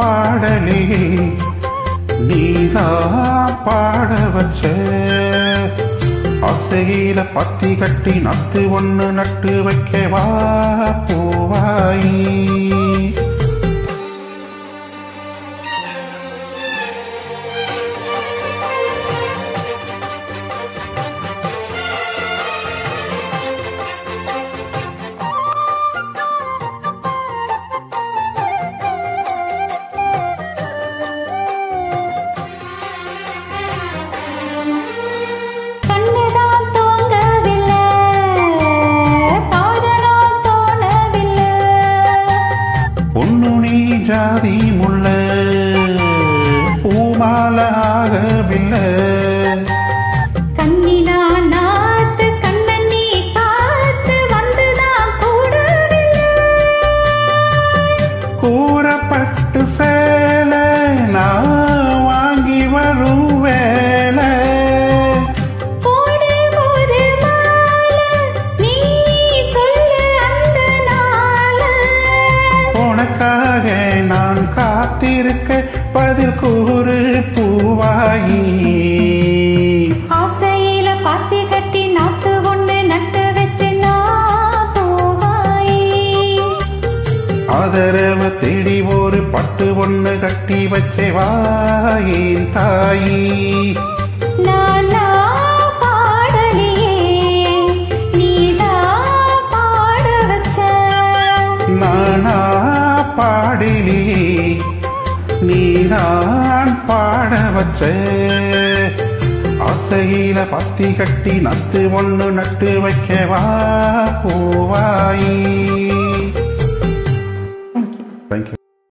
பாடலியே நீதான் பாட வச்ச ஆசையில பத்தி கட்டி நத்து ஒண்ணு நட்டு வைக்கவா பூவாயி ஜாதி முள்ள பூமாலாகவில்லை கண்ணினா நாத்து கண்ணி காத்து வந்துதான் கூடவில்லை கூறப்பட்டு சேலை நான் வாங்கி வரும் வேலை நான் காத்திருக்க பதில் கூறு பூவாயி ஆசையில பாத்தி கட்டி நாத்து ஒண்ணு நட்டு வச்சு நான் பூவாயி ஆதரவு தேடி ஒரு பட்டு ஒண்ணு கட்டி வச்சே வாயின் தாயி நானா பாடலியே நீதான் பாட வச்ச நானா பாடலியே நீதான் பாட வச்ச ஆசையில பத்தி கட்டி நத்து ஒண்ணு நட்டு வைக்கவா பூவாயி